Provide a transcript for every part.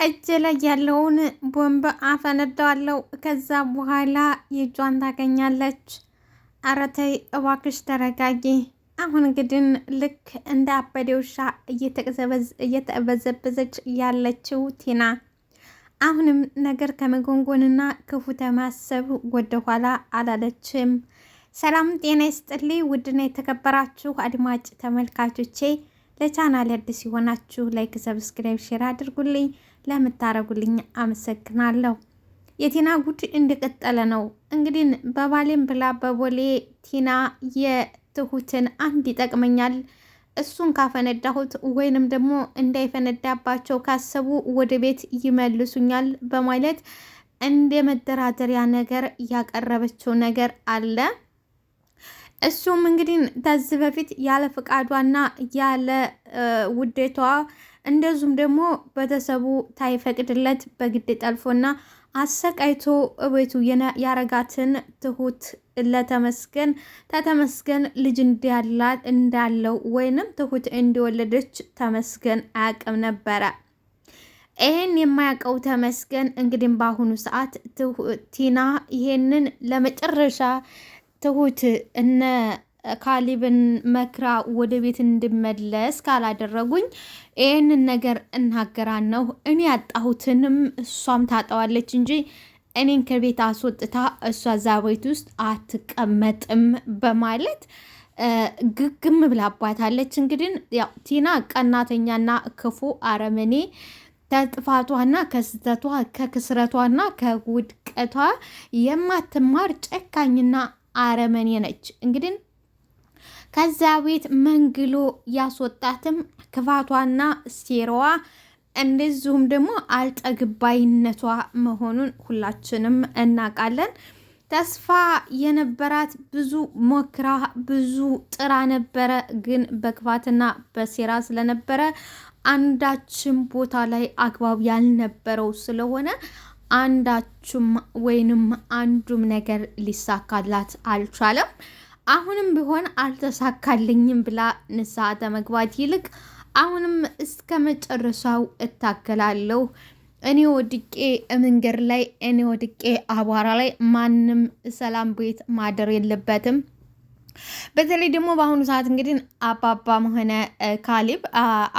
እጅ ላይ ያለውን ቦምብ አፈነዳዋለሁ። ከዛ በኋላ የእጇን ታገኛለች። ኧረ ተይ እባክሽ ተረጋጊ። አሁን እንግዲህ ልክ እንደ አበደ ውሻ እየተበዘበዘች ያለችው ቲና አሁንም ነገር ከመጎንጎንና ክፉ ተማሰብ ወደኋላ አላለችም። ሰላም ጤና ይስጥልኝ ውድና የተከበራችሁ አድማጭ ተመልካቾቼ፣ ለቻናል አዲስ የሆናችሁ ላይክ፣ ሰብስክራይብ፣ ሼር አድርጉልኝ። ለምታረጉልኝ አመሰግናለሁ። የቲና ጉድ እንደቀጠለ ነው። እንግዲህ በባሌም ብላ በቦሌ ቲና የትሁትን አንድ ይጠቅመኛል፣ እሱን ካፈነዳሁት ወይንም ደግሞ እንዳይፈነዳባቸው ካሰቡ ወደ ቤት ይመልሱኛል በማለት እንደ መደራደሪያ ነገር ያቀረበችው ነገር አለ። እሱም እንግዲህ ከዚህ በፊት ያለ ፍቃዷና ያለ ውዴቷ እንደዚሁም ደግሞ ቤተሰቡ ታይፈቅድለት በግድ ጠልፎና አሰቃይቶ እቤቱ ያረጋትን ትሁት ለተመስገን ተመስገን ልጅ እንዳለው ወይንም ትሁት እንደወለደች ተመስገን አያውቅም ነበረ። ይሄን የማያውቀው ተመስገን እንግዲህ በአሁኑ ሰዓት ቲና ይሄንን ለመጨረሻ ትሁት እነ ካሊብን መክራ ወደ ቤት እንድመለስ ካላደረጉኝ ይህንን ነገር እናገራን ነው። እኔ ያጣሁትንም እሷም ታጠዋለች እንጂ እኔን ከቤት አስወጥታ እሷ እዛ ቤት ውስጥ አትቀመጥም በማለት ግግም ብላባታለች። እንግዲህ ያው ቲና ቀናተኛና ክፉ አረመኔ ከጥፋቷና ከስተቷ ከክስረቷና ከውድቀቷ የማትማር ጨካኝና አረመኔ ነች። እንግዲህ ከዛ ቤት መንግሎ ያስወጣትም ክፋቷና ሴራዋ እንደዚሁም ደግሞ አልጠግባይነቷ መሆኑን ሁላችንም እናውቃለን። ተስፋ የነበራት ብዙ ሞክራ ብዙ ጥራ ነበረ፣ ግን በክፋትና በሴራ ስለነበረ አንዳችም ቦታ ላይ አግባብ ያልነበረው ስለሆነ አንዳችም ወይንም አንዱም ነገር ሊሳካላት አልቻለም። አሁንም ቢሆን አልተሳካልኝም ብላ ንስሐ ከመግባት ይልቅ አሁንም እስከ መጨረሻው እታገላለሁ፣ እኔ ወድቄ መንገድ ላይ እኔ ወድቄ አቧራ ላይ ማንም ሰላም ቤት ማደር የለበትም። በተለይ ደግሞ በአሁኑ ሰዓት እንግዲህ አባባም ሆነ ካሊብ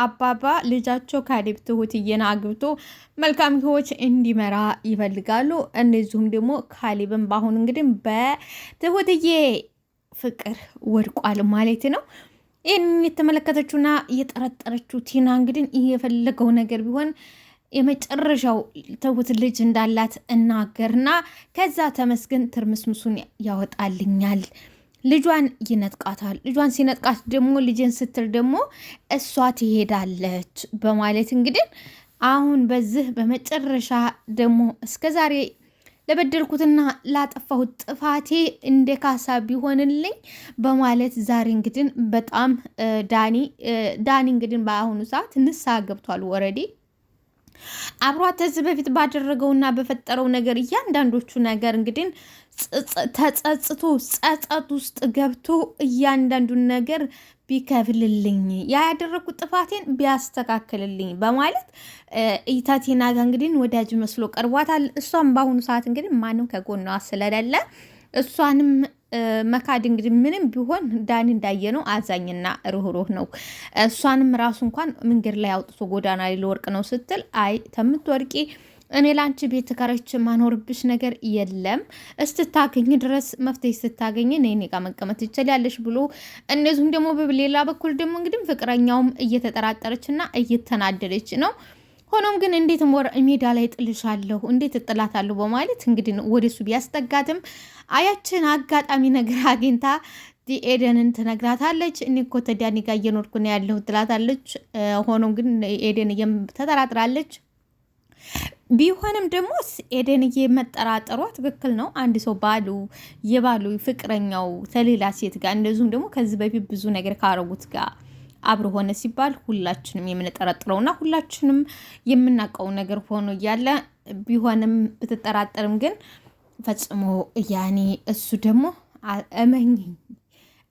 አባባ ልጃቸው ካሊብ ትሁትዬን አግብቶ መልካም ሕይወት እንዲመራ ይፈልጋሉ። እንደዚሁም ደግሞ ካሊብም በአሁኑ እንግዲህ በትሁትዬ ፍቅር ወድቋል ማለት ነው። ይህን የተመለከተችውና እየጠረጠረችው ቲና እንግዲህ የፈለገው ነገር ቢሆን የመጨረሻው ትሁት ልጅ እንዳላት እናገርና ከዛ ተመስገን ትርምስምሱን ያወጣልኛል፣ ልጇን ይነጥቃታል። ልጇን ሲነጥቃት ደግሞ ልጅን ስትል ደግሞ እሷ ትሄዳለች በማለት እንግዲህ አሁን በዚህ በመጨረሻ ደግሞ እስከዛሬ ለበደልኩትና ላጠፋሁት ጥፋቴ እንደ ካሳ ቢሆንልኝ በማለት ዛሬ እንግዲህ በጣም ዳኒ እንግዲህ በአሁኑ ሰዓት ንስሐ ገብቷል። ወረዲ አብሯት ከዚህ በፊት ባደረገውና በፈጠረው ነገር እያንዳንዶቹ ነገር እንግዲህ ተጸጽቶ ጸጸት ውስጥ ገብቶ እያንዳንዱን ነገር ቢከፍልልኝ ያደረኩት ጥፋቴን ቢያስተካክልልኝ በማለት ኢታቲና ጋር እንግዲህ ወዳጅ መስሎ ቀርቧታል። እሷም በአሁኑ ሰዓት እንግዲህ ማንም ከጎኗ ስለሌለ እሷንም መካድ እንግዲህ ምንም ቢሆን ዳኒ እንዳየነው አዛኝና ሩህሩህ ነው። እሷንም ራሱ እንኳን መንገድ ላይ አውጥቶ ጎዳና ላይ ልወርቅ ነው ስትል አይ ተምትወርቂ እኔ ላንቺ ቤት ተከራይቼ ማኖርብሽ ነገር የለም፣ እስክታገኝ ድረስ መፍትሄ ስታገኝ እኔ ጋር መቀመጥ ትችላለሽ ብሎ እነዚሁም ደግሞ በሌላ በኩል ደግሞ እንግዲህ ፍቅረኛውም እየተጠራጠረችና እየተናደደች ነው። ሆኖም ግን እንዴት ሜዳ ላይ ጥልሻለሁ እንዴት እጥላታለሁ በማለት እንግዲህ ወደሱ ቢያስጠጋትም አያችን አጋጣሚ ነገር አግኝታ ኤደንን ትነግራታለች። እኔ እኮ ተዳኒ ጋር እየኖርኩ ነው ያለሁ ትላታለች። ሆኖም ግን ኤደን ተጠራጥራለች። ቢሆንም ደግሞ ኤደንዬ መጠራጠሯ ትክክል ነው። አንድ ሰው የባሉ ፍቅረኛው ተሌላ ሴት ጋር እንደዚሁም ደግሞ ከዚህ በፊት ብዙ ነገር ካረጉት ጋር አብሮ ሆነ ሲባል ሁላችንም የምንጠረጥረውና ሁላችንም የምናውቀው ነገር ሆኖ እያለ ቢሆንም ብትጠራጠርም ግን ፈጽሞ ያኔ እሱ ደግሞ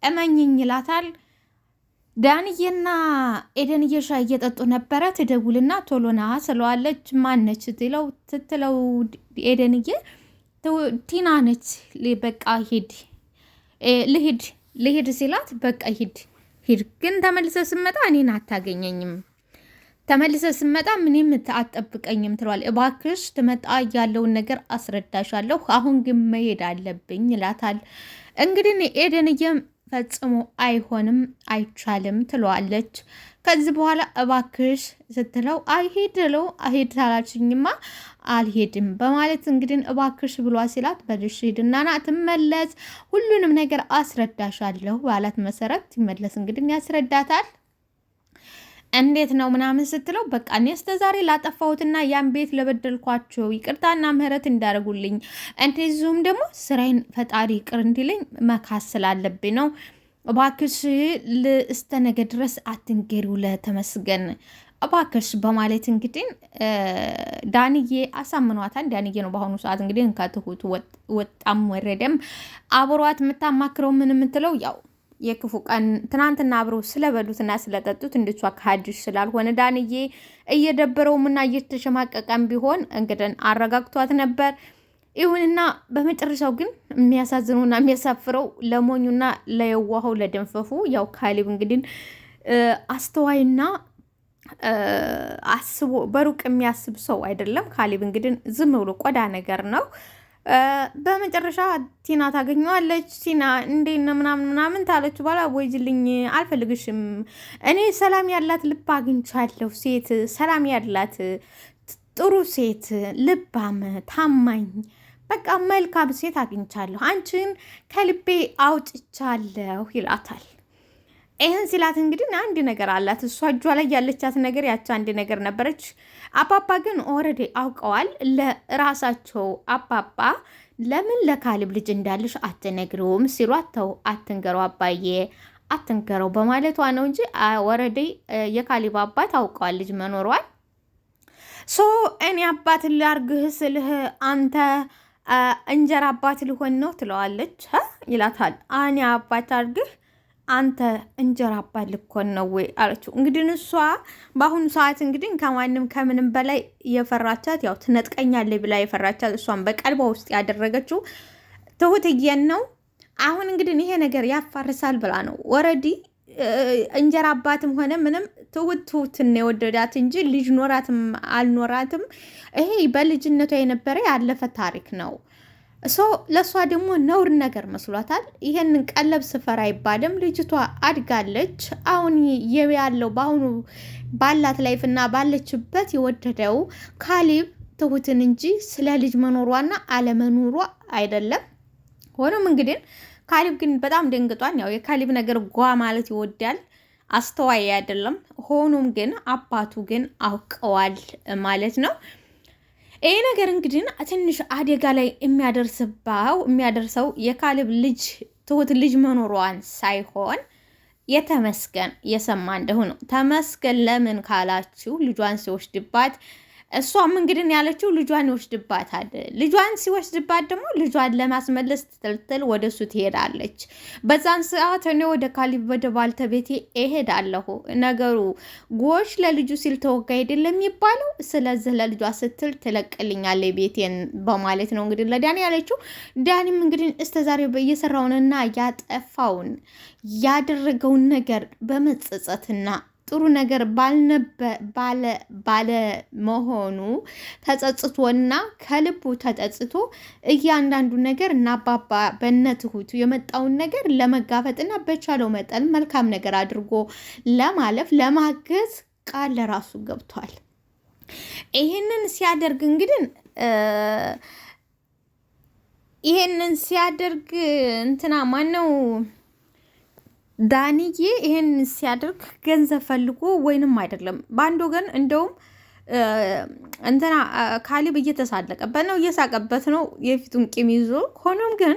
እመኝኝ ይላታል። ዳንዬና ኤደንዬ ሻይ እየጠጡ ነበረ። ትደውልና ቶሎና ስለዋለች። ማነች ትትለው ኤደንዬ ቲና ነች። በቃ ልሂድ ሲላት በቃ ሂድ ግን ተመልሰ ስመጣ እኔን አታገኘኝም፣ ተመልሰ ስመጣ ምንም አትጠብቀኝም ትለዋል። እባክሽ ትመጣ ያለውን ነገር አስረዳሻለሁ፣ አሁን ግን መሄድ አለብኝ ይላታል። እንግዲህ ኤደንዬም ፈጽሞ አይሆንም አይቻልም ትለዋለች። ከዚህ በኋላ እባክሽ ስትለው አይሄድ አላልሽኝማ አልሄድም በማለት እንግዲህ እባክሽ ብሏ ሲላት በልሽ ሂድና ና ትመለስ፣ ሁሉንም ነገር አስረዳሻለሁ ባላት መሰረት ትመለስ እንግዲህ ያስረዳታል። እንዴት ነው ምናምን ስትለው በቃ እኔ እስከዛሬ ላጠፋሁትና ያን ቤት ለበደልኳቸው ይቅርታና ምህረት እንዳደረጉልኝ እንደዚሁም ደግሞ ስራዬን ፈጣሪ ይቅር እንዲለኝ መካስ ስላለብኝ ነው። እባክሽ እስከ ነገ ድረስ አትንገሪው ለተመስገን እባክሽ በማለት እንግዲህ ዳንዬ አሳምኗታል። ዳንዬ ነው በአሁኑ ሰዓት እንግዲህ ከትሁት ወጣም ወረደም አብሯት የምታማክረው ምን የምትለው ያው የክፉ ቀን ትናንትና አብረው ስለበሉትና ስለጠጡት እንድቿ ከሀዲሽ ስላልሆነ ዳንዬ እየደበረውምና እየተሸማቀቀም ቢሆን እንግዲህ አረጋግቷት ነበር። ይሁንና በመጨረሻው ግን የሚያሳዝነውና የሚያሳፍረው ለሞኙና ለየዋኸው ለደንፈፉ ያው ካሌብ እንግዲህ አስተዋይና አስቦ በሩቅ የሚያስብ ሰው አይደለም። ካሌብ እንግዲህ ዝም ብሎ ቆዳ ነገር ነው። በመጨረሻ ቲና ታገኘዋለች። ቲና እንዴት ነው ምናምን ታለች በኋላ ወይጅልኝ አልፈልግሽም፣ እኔ ሰላም ያላት ልብ አግኝቻለሁ። ሴት ሰላም ያላት ጥሩ ሴት፣ ልባም፣ ታማኝ፣ በቃ መልካም ሴት አግኝቻለሁ፣ አንቺን ከልቤ አውጥቻለሁ ይላታል። ይህን ሲላት እንግዲህ አንድ ነገር አላት እሷ እጇ ላይ ያለቻት ነገር ያቺ አንድ ነገር ነበረች። አባባ ግን ኦልሬዲ አውቀዋል። ለራሳቸው አባባ ለምን ለካሌብ ልጅ እንዳለሽ አትነግሪውም ሲሏት ተው አትንገረው አባዬ አትንገረው በማለቷ ነው እንጂ ኦልሬዲ የካሌብ አባት አውቀዋል ልጅ መኖሯል። እኔ አባት ላርግህ ስልህ አንተ እንጀራ አባት ልሆን ነው ትለዋለች። ይላታል። እኔ አባት አርግህ አንተ እንጀራ አባት ልኮን ነው ወይ አለችው። እንግዲህ እሷ በአሁኑ ሰዓት እንግዲህ ከማንም ከምንም በላይ የፈራቻት ያው ትነጥቀኛለች ብላ የፈራቻት እሷን በቀልቧ ውስጥ ያደረገችው ትሁትዬን ነው። አሁን እንግዲህ ይሄ ነገር ያፋርሳል ብላ ነው ወረዲ እንጀራ አባትም ሆነ ምንም ትሁትን የወደዳት እንጂ ልጅ ኖራትም አልኖራትም ይሄ በልጅነቷ የነበረ ያለፈ ታሪክ ነው። ለእሷ ደግሞ ነውር ነገር መስሏታል። ይሄንን ቀለብ ስፈራ አይባልም። ልጅቷ አድጋለች። አሁን ያለው በአሁኑ ባላት ላይፍና ባለችበት የወደደው ካሌብ ትሁትን እንጂ ስለ ልጅ መኖሯና አለመኖሯ አይደለም። ሆኖም እንግዲህ ካሌብ ግን በጣም ደንግጧል። ያው የካሌብ ነገር ጓ ማለት ይወዳል፣ አስተዋይ አይደለም። ሆኖም ግን አባቱ ግን አውቀዋል ማለት ነው። ይሄ ነገር እንግዲህ ትንሽ አደጋ ላይ የሚያደርሰው የካሌብ ልጅ ትሁት ልጅ መኖሯን ሳይሆን የተመስገን የሰማ እንደሆነ ተመስገን ለምን ካላችሁ ልጇን ሲወስድባት እሷም እንግዲህ ያለችው ልጇን ይወስድባታል። ልጇን ሲወስድባት ደግሞ ልጇን ለማስመለስ ትትልትል ወደ እሱ ትሄዳለች። በዛን ሰዓት እኔ ወደ ካሌብ ወደ ባልተቤቴ እሄዳለሁ። ነገሩ ጎሽ ለልጁ ሲል ተወጋ አይደለም የሚባለው። ስለዚህ ለልጇ ስትል ትለቅልኛለች ቤቴን በማለት ነው እንግዲህ ለዳኒ ያለችው። ዳኒም እንግዲህ እስከዛሬ እየሰራውንና ያጠፋውን ያደረገውን ነገር በመጸጸትና ጥሩ ነገር ባለ መሆኑ ተጸጽቶና ከልቡ ተጸጽቶ እያንዳንዱ ነገር እና አባባ በነትሁቱ የመጣውን ነገር ለመጋፈጥና በቻለው መጠን መልካም ነገር አድርጎ ለማለፍ ለማገዝ ቃል ለራሱ ገብቷል። ይሄንን ሲያደርግ እንግዲህ እንትና ማነው ዳንዬ ይሄን ሲያደርግ ገንዘብ ፈልጎ ወይንም አይደለም። በአንድ ወገን እንደውም እንትና ካሌብ እየተሳለቀበት ነው፣ እየሳቀበት ነው የፊቱን ቂም ይዞ። ሆኖም ግን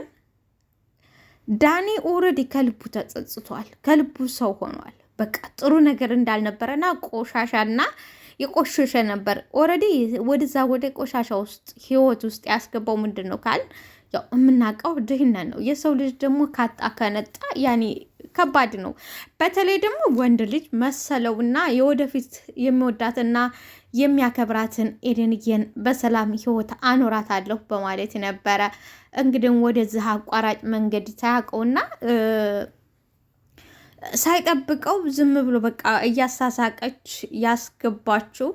ዳኒ ኦልሬዲ ከልቡ ተጸጽቷል፣ ከልቡ ሰው ሆኗል። በቃ ጥሩ ነገር እንዳልነበረና ቆሻሻና የቆሸሸ ነበር። ኦልሬዲ ወደ ቆሻሻ ውስጥ ህይወት ውስጥ ያስገባው ምንድን ነው ካል ያው የምናውቀው ድህነት ነው። የሰው ልጅ ደግሞ ካጣ ከነጣ ያኔ ከባድ ነው። በተለይ ደግሞ ወንድ ልጅ መሰለውና የወደፊት የሚወዳትና የሚያከብራትን ኤደንዬን በሰላም ህይወት አኖራታለሁ በማለት ነበረ እንግዲህ ወደዚህ አቋራጭ መንገድ ሳያውቀውና ሳይጠብቀው ዝም ብሎ በቃ እያሳሳቀች ያስገባችው።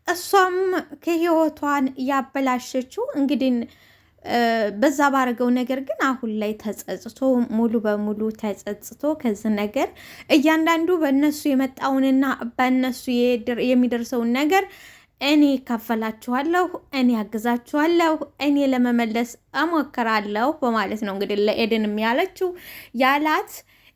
እሷም ከህይወቷን ያበላሸችው እንግዲህ በዛ ባረገው ነገር ግን አሁን ላይ ተጸጽቶ ሙሉ በሙሉ ተጸጽቶ ከዚህ ነገር እያንዳንዱ በእነሱ የመጣውንና በእነሱ የሚደርሰውን ነገር እኔ ካፈላችኋለሁ፣ እኔ ያግዛችኋለሁ፣ እኔ ለመመለስ እሞክራለሁ በማለት ነው እንግዲህ ለኤደንም ያላት።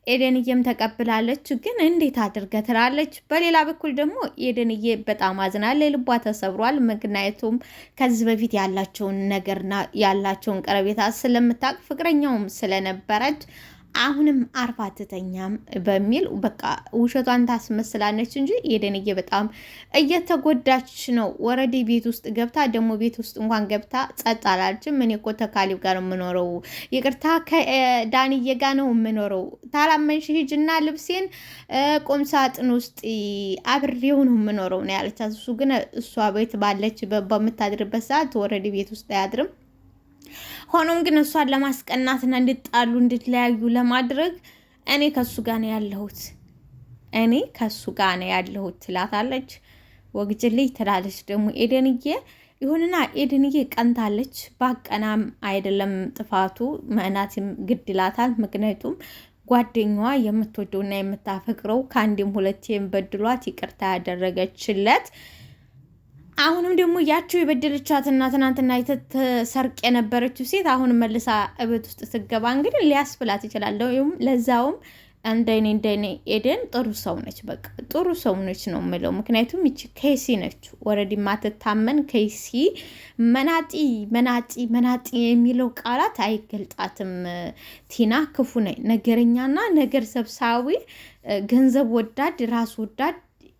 ኤደንዬም ተቀብላለች። ግን እንዴት አድርገ ትላለች። በሌላ በኩል ደግሞ ኤደንዬ በጣም አዝናለች፣ ልቧ ተሰብሯል። ምክንያቱም ከዚህ በፊት ያላቸውን ነገርና ያላቸውን ቀረቤታ ስለምታውቅ ፍቅረኛውም ስለነበረች አሁንም አርፋ አትተኛም በሚል በቃ ውሸቷን ታስመስላለች እንጂ ኤደንዬ በጣም እየተጎዳች ነው። ወረዲ ቤት ውስጥ ገብታ ደግሞ ቤት ውስጥ እንኳን ገብታ ጸጥ አላለችም። እኔ እኮ ተካሊብ ጋር ነው የምኖረው፣ ይቅርታ ከዳንዬ ጋር ነው የምኖረው፣ ታላመንሽ ሂጅና ልብሴን ቁም ሳጥን ውስጥ አብሬው ነው የምኖረው ነው ያለቻት። እሱ ግን እሷ ቤት ባለች በምታድርበት ሰዓት ወረዲ ቤት ውስጥ አያድርም። ሆኖም ግን እሷን ለማስቀናትና እንድጣሉ እንድትለያዩ ለማድረግ እኔ ከሱ ጋር ነው ያለሁት ትላታለች። ወግጅልኝ ትላለች ደግሞ ኤደንዬ። ይሁንና ኤደንዬ ቀንታለች። ባቀናም አይደለም ጥፋቱ መናትም ግድ ይላታል። ምክንያቱም ጓደኛዋ የምትወደውና የምታፈቅረው ከአንድም ሁለቴም በድሏት ይቅርታ ያደረገችለት አሁንም ደግሞ ያቸው የበደለቻትና ትናንትና የተሰርቅ የነበረችው ሴት አሁን መልሳ እቤት ውስጥ ትገባ እንግዲህ ሊያስብላት ይችላል። ለዛውም እንደኔ ኤደን ጥሩ ሰው ነች። በቃ ጥሩ ሰው ነች ነው የምለው። ምክንያቱም ይቺ ከይሲ ነች፣ ወረዲ ማትታመን ከይሲ መናጢ የሚለው ቃላት አይገልጣትም። ቲና ክፉ ነች፣ ነገረኛና ነገር ሰብሳዊ፣ ገንዘብ ወዳድ፣ ራስ ወዳድ፣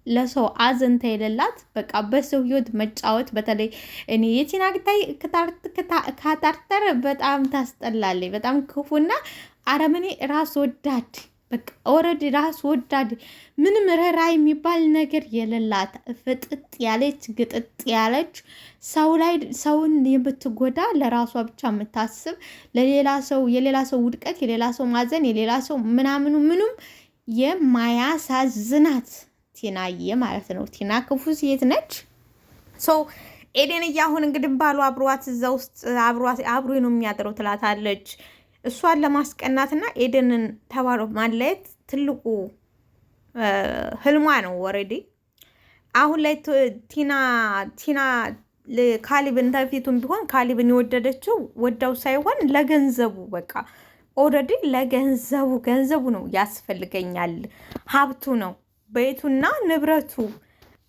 ለሰው አዘንታ የሌላት በቃ በሰው ህይወት መጫወት። በተለይ እኔ የቲና ካታርተር በጣም ታስጠላለች። በጣም ክፉና አረመኔ ራስ ወዳድ፣ በቃ ኦልሬዲ ራስ ወዳድ፣ ምንም ርህራሄ የሚባል ነገር የሌላት ፍጥጥ ያለች ግጥጥ ያለች ሰውን የምትጎዳ ለራሷ ብቻ የምታስብ የሌላ ሰው ውድቀት፣ የሌላ ሰው ማዘን፣ የሌላ ሰው ምኑም የማያሳዝናት ቲናዬ ማለት ነው። ቲና ክፉ ሴት ነች። ኤደንዬ አሁን እንግዲህ ባሉ አብሯት እዛ ውስጥ አብሮ ነው የሚያድረው ትላታለች። እሷን ለማስቀናትና ኤደንን ተባሮ ማለየት ትልቁ ህልሟ ነው። ወረዲ አሁን ላይ ቲና ካሊብን ተፊቱን ቢሆን ካሊብን የወደደችው ወዳው ሳይሆን ለገንዘቡ በቃ ኦልሬዲ ገንዘቡ ነው ያስፈልገኛል፣ ሀብቱ ነው ቤቱና ንብረቱ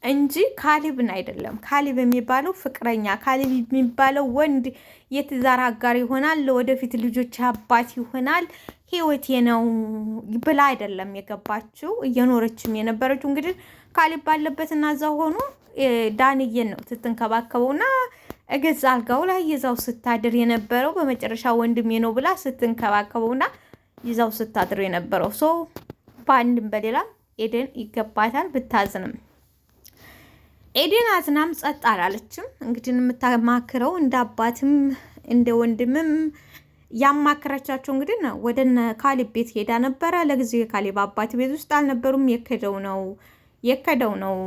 እንጂ ካሊብን አይደለም። ካሊብ የሚባለው ፍቅረኛ፣ ካሊብ የሚባለው ወንድ የትዳር አጋር ይሆናል፣ ለወደፊት ልጆች አባት ይሆናል፣ ህይወቴ ነው ብላ አይደለም የገባችው። እየኖረችም የነበረችው እንግዲህ ካሊብ ባለበትና እዛው ሆኖ ዳንዬን ነው ስትንከባከበውና እገዛ አልጋው ላይ ይዛው ስታድር የነበረው። በመጨረሻ ወንድሜ ነው ብላ ስትንከባከበውና ይዛው ስታድር የነበረው በአንድም በሌላ ኤደን ይገባታል። ብታዝንም ኤደን አዝናም ጸጥ አላለችም። እንግዲህ የምታማክረው እንደ አባትም እንደ ወንድምም ያማከረቻቸው እንግዲህ ወደ ካሊብ ቤት ሄዳ ነበረ። ለጊዜው የካሊብ አባት ቤት ውስጥ አልነበሩም። የከደው ነው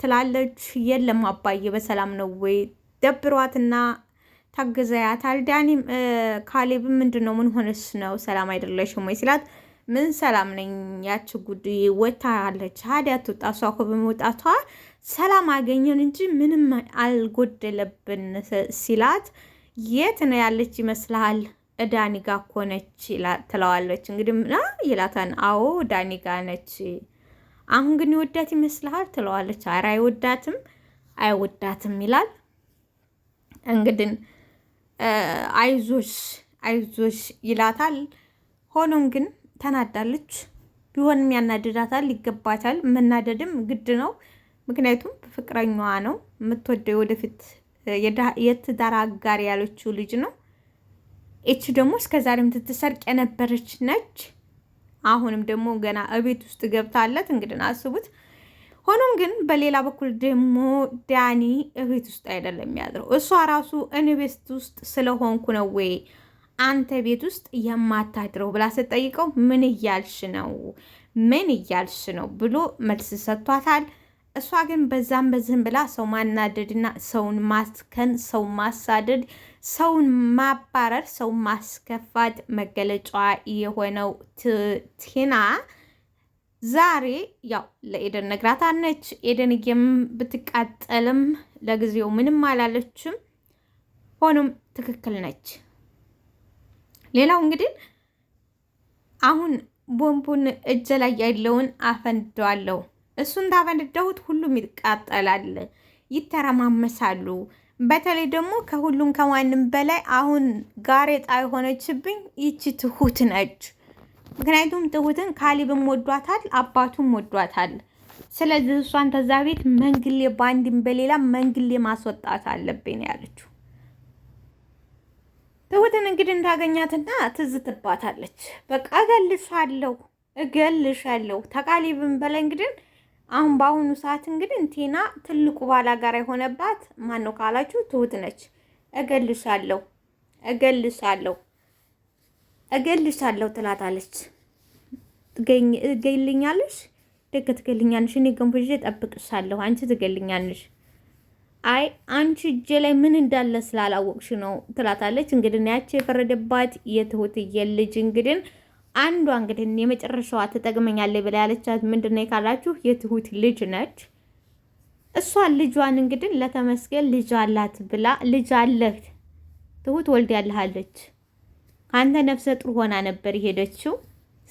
ትላለች። የለም አባዬ በሰላም ነው ወይ ደብሯትና ታገዘያታል። ዳኒም ካሊብ ምንድን ነው ምን ሆነሽ ነው ሰላም አይደለሽም ወይ ሲላት ምን ሰላም ነኝ፣ ያች ጉድ ወታለች ሀዲያ ትውጣ። እሷ እኮ በመውጣቷ ሰላም አገኘን እንጂ ምንም አልጎደለብን ሲላት የት ነው ያለች ይመስልሃል? ዳኒ ጋ እኮ ነች ትለዋለች። እንግዲህ ይላታን። አዎ ዳኒ ጋ ነች። አሁን ግን ይወዳት ይመስልሃል? ትለዋለች። ኧረ አይወዳትም ይላል። እንግዲህ አይዞሽ ይላታል። ሆኖም ግን ተናዳለች። ቢሆንም ያናድዳታል፣ ይገባታል። መናደድም ግድ ነው። ምክንያቱም ፍቅረኛዋ ነው የምትወደው፣ ወደፊት የትዳር አጋር ያለችው ልጅ ነው። እቺ ደግሞ እስከዛሬም ትትሰርቅ የነበረች ነች። አሁንም ደግሞ ገና እቤት ውስጥ ገብታለት እንግዲህ አስቡት። ሆኖም ግን በሌላ በኩል ደግሞ ዳኒ እቤት ውስጥ አይደለም ያድረው። እሷ ራሱ እኔ ቤት ውስጥ ስለሆንኩ ነው ወይ አንተ ቤት ውስጥ የማታድረው ብላ ስትጠይቀው ምን እያልሽ ነው? ምን እያልሽ ነው ብሎ መልስ ሰጥቷታል። እሷ ግን በዛም በዝም ብላ ሰው ማናደድና ሰውን ማስከን፣ ሰው ማሳደድ፣ ሰውን ማባረር፣ ሰው ማስከፋት መገለጫዋ የሆነው ቲና ዛሬ ያው ለኤደን ነግራታለች። ኤደንዬም ብትቃጠልም ለጊዜው ምንም አላለችም። ሆኖም ትክክል ነች። ሌላው እንግዲህ አሁን ቦምቡን እጅ ላይ ያለውን አፈንደዋለሁ። እሱን ታፈንደሁት ሁሉም ይቃጠላል፣ ይተረማመሳሉ። በተለይ ደግሞ ከሁሉም ከማንም በላይ አሁን ጋሬጣ የሆነችብኝ ይቺ ትሁት ነች። ምክንያቱም ትሁትን ካሊብም ወዷታል፣ አባቱም ወዷታል። ስለዚህ እሷን ተዛ ቤት መንግሌ በአንድም በሌላ መንግሌ ማስወጣት አለብኝ ያለችው። ትሁትን እንግዲህ እንዳገኛትና ትዝ ትባታለች። በቃ እገልሻለሁ ተቃሊብም በላይ እንግዲህ አሁን በአሁኑ ሰዓት እንግዲህ ቲና ትልቁ ባላጋራ የሆነባት ማን ነው ካላችሁ ትሁት ነች። እገልሻለሁ ትላታለች። ትገልኛለሽ፣ ደግ ትገልኛለሽ። እኔ ገንፎ ይዤ እጠብቅሻለሁ፣ አንቺ ትገልኛለሽ። አይ አንቺ እጄ ላይ ምን እንዳለ ስላላወቅሽ ነው ትላታለች። እንግዲህ ያቺ የፈረደባት የትሁትዬ ልጅ እንግዲህ አንዷ እንግዲህ የመጨረሻዋ ትጠቅመኛለች ብላ ያለቻት ምንድነው ካላችሁ የትሁት ልጅ ነች። እሷ ልጇን እንግዲህ ለተመስገን ልጅ አላት ብላ ልጅ አለህ ትሁት ወልዳለች፣ አንተ ነፍሰ ጡር ሆና ነበር የሄደችው፣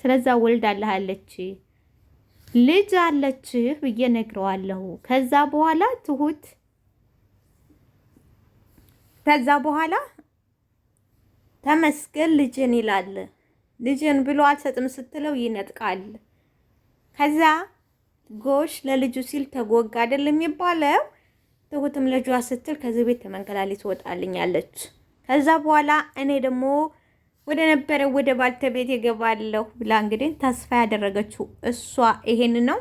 ስለዛ ወልዳለች፣ ልጅ አለች ብዬ ነግረዋለሁ። ከዛ በኋላ ተመስገን ልጅን ይላል። ልጅን ብሎ አልሰጥም ስትለው ይነጥቃል። ከዛ ጎሽ ለልጁ ሲል ተጎጋ አይደለም የሚባለው። ትሁትም ልጇ ስትል ከዚህ ቤት ተመንከላሊ ትወጣልኛለች። ከዛ በኋላ እኔ ደግሞ ወደ ነበረው ወደ ባልተቤት ይገባለሁ ብላ እንግዲህ ተስፋ ያደረገችው እሷ ይሄን ነው።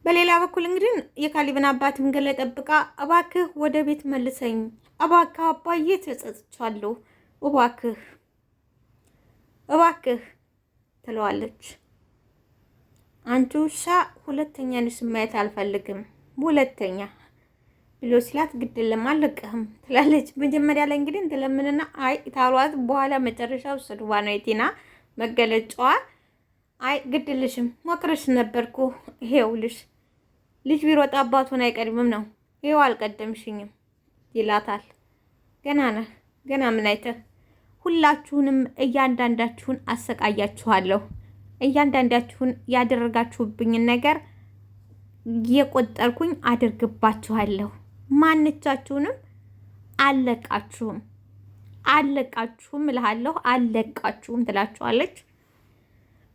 በሌላ በኩል እንግዲህ የካሊብን አባት መንገድ ላይ ጠብቃ እባክህ ወደ ቤት መልሰኝ፣ እባክህ አባዬ ተጸጽቻለሁ፣ እባክህ ትለዋለች። አንቺ ውሻ ሁለተኛ ንስ ማየት አልፈልግም፣ ሁለተኛ ብሎ ሲላት ግድልም አልለቅህም ትላለች። መጀመሪያ ላይ እንግዲህ እንትለምንና አይ ታሏት በኋላ መጨረሻው ስድዋ ነው የቲና መገለጫዋ። አይ ግድልሽም ሞክረሽ ነበርኩ፣ ይሄውልሽ ልጅ ቢሮጥ አባቱን አይቀድምም ነው፣ ይሄው አልቀደምሽኝም ይላታል። ገና ነህ፣ ገና ምን አይተህ፣ ሁላችሁንም እያንዳንዳችሁን አሰቃያችኋለሁ፣ እያንዳንዳችሁን ያደረጋችሁብኝን ነገር እየቆጠርኩኝ አድርግባችኋለሁ፣ ማንቻችሁንም አለቃችሁም እልሃለሁ፣ አለቃችሁም ትላችኋለች።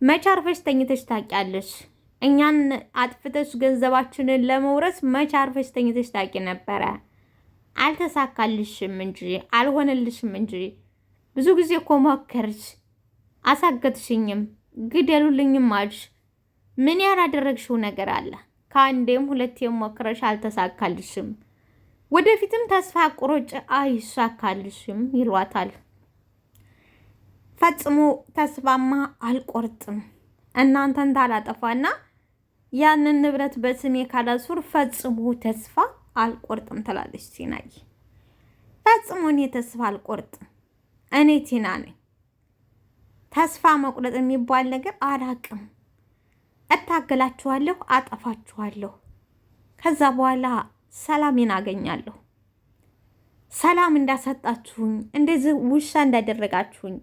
መቼ አርፈሽ ተኝተሽ ታውቂያለሽ? እኛን አጥፍተሽ ገንዘባችንን ለመውረስ መቼ አርፈሽ ተኝተሽ ታውቂ ነበረ? አልተሳካልሽም እንጂ አልሆነልሽም እንጂ ብዙ ጊዜ እኮ ሞከርሽ፣ አሳገትሽኝም፣ ግደሉልኝም አልሽ። ምን ያላደረግሽው ነገር አለ? ከአንዴም ሁለቴም ሞክረሽ አልተሳካልሽም። ወደፊትም ተስፋ ቁረጭ፣ አይሳካልሽም ይሏታል። ፈጽሞ ተስፋማ አልቆርጥም፣ እናንተን ታላጠፋና ያንን ንብረት በስሜ ካላሱር ፈጽሞ ተስፋ አልቆርጥም ትላለች ቲናዬ። ፈጽሞ እኔ ተስፋ አልቆርጥም፣ እኔ ቲና ነኝ። ተስፋ መቁረጥ የሚባል ነገር አላቅም። እታገላችኋለሁ፣ አጠፋችኋለሁ። ከዛ በኋላ ሰላሜን አገኛለሁ። ሰላም እንዳሰጣችሁኝ፣ እንደዚህ ውሻ እንዳደረጋችሁኝ፣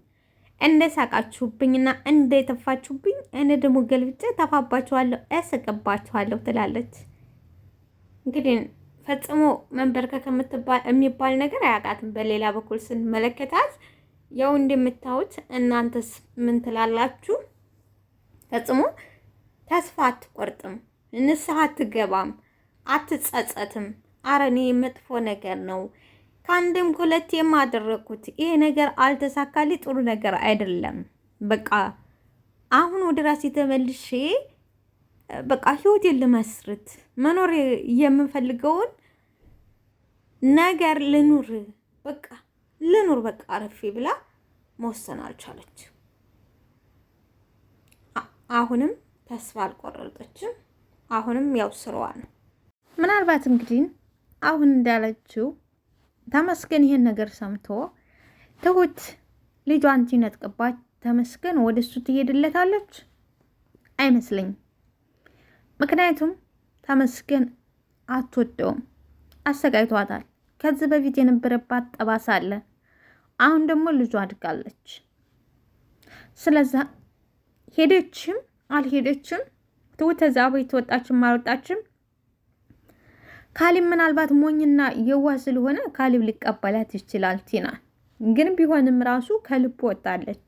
እንደሳቃችሁብኝና እንደተፋችሁብኝ እኔ ደግሞ ገልብጬ ተፋባችኋለሁ፣ እስቅባችኋለሁ ትላለች። እንግዲህ ፈጽሞ መንበርከክ የሚባል ነገር አያውቃትም። በሌላ በኩል ስንመለከታት ያው እንደምታዩት እናንተስ ምን ትላላችሁ? ፈጽሞ ተስፋ አትቆርጥም፣ ንስሐ አትገባም፣ አትጸጸትም። አረኔ መጥፎ ነገር ነው ከአንድም ሁለት የማደረኩት ይሄ ነገር አልተሳካልኝ፣ ጥሩ ነገር አይደለም በቃ አሁን ወደ ራሴ ተመልሼ በቃ ህይወቴን ልመስርት መኖር የምፈልገውን ነገር ልኑር በቃ አረፌ ብላ መወሰን አልቻለች። አሁንም ተስፋ አልቆረጠችም። አሁንም ያው ስራዋ ነው። ምናልባት እንግዲህ አሁን እንዳለችው ተመስገን ይሄን ነገር ሰምቶ ትሁት ልጇን ሲነጥቅባት ተመስገን ወደ እሱ ትሄድለታለች አይመስለኝም። ምክንያቱም ተመስገን አትወደውም፣ አሰቃይቷታል። ከዚህ በፊት የነበረባት ጠባሳ አለ። አሁን ደግሞ ልጇ አድጋለች። ስለዛ ሄደችም አልሄደችም ትሁት እዛ ቤት ወጣችም አልወጣችም ካሊብ ምናልባት ሞኝና የዋህ ስለሆነ ካሊብ ሊቀበላት ይችላል ቲና። ግን ቢሆንም ራሱ ከልብ ወጣለች።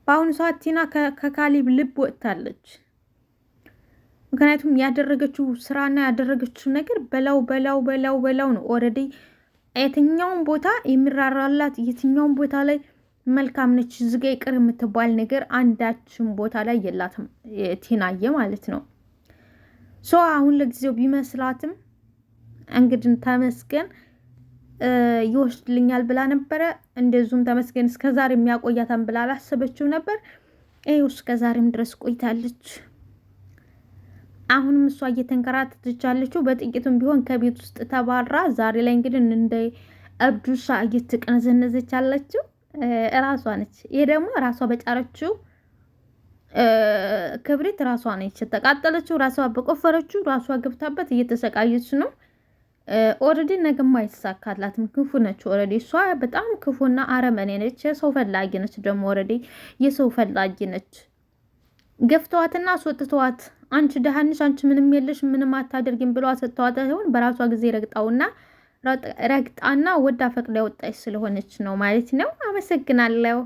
በአሁኑ ሰዓት ቲና ከካሊብ ልብ ወጥታለች። ምክንያቱም ያደረገችው ስራና ያደረገችው ነገር በላው ነው። ኦልሬዲ የትኛውን ቦታ የሚራራላት የትኛውን ቦታ ላይ መልካም ነች ዝጋ ይቅር የምትባል ነገር አንዳችን ቦታ ላይ የላትም ቲናዬ ማለት ነው። ሶ አሁን ለጊዜው ቢመስላትም እንግዲህ ተመስገን ይወስድልኛል ብላ ነበረ። እንደዚሁም ተመስገን እስከዛሬ የሚያቆያታን ብላ አላሰበችው ነበር። ይኸው እስከዛሬም ድረስ ቆይታለች። አሁንም እሷ እየተንከራተተች ያለችው በጥቂቱም ቢሆን ከቤት ውስጥ ተባራ ዛሬ ላይ እንግዲህ እንደ እብዱሳ እየተቀነዘነዘች ያለችው እራሷ ነች። ይሄ ደግሞ ራሷ በጫረችው ክብሪት ራሷ ነች ተቃጠለችው። ራሷ በቆፈረችው ራሷ ገብታበት እየተሰቃየች ነው። ኦልሬዲ ነገም አይሳካላትም። ክፉ ነች። ኦልሬዲ እሷ በጣም ክፉና አረመኔ ነች። የሰው ፈላጊ ነች። ደግሞ ኦልሬዲ የሰው ፈላጊ ነች። ገፍተዋትና አስወጥተዋት አንቺ ደሃንሽ አንቺ ምንም የለሽ ምንም አታደርጊም ብለው አሰጥተዋት ሲሆን በራሷ ጊዜ ረግጣና ወዳ ፈቅዳ ወጣች ስለሆነች ነው ማለት ነው። አመሰግናለሁ።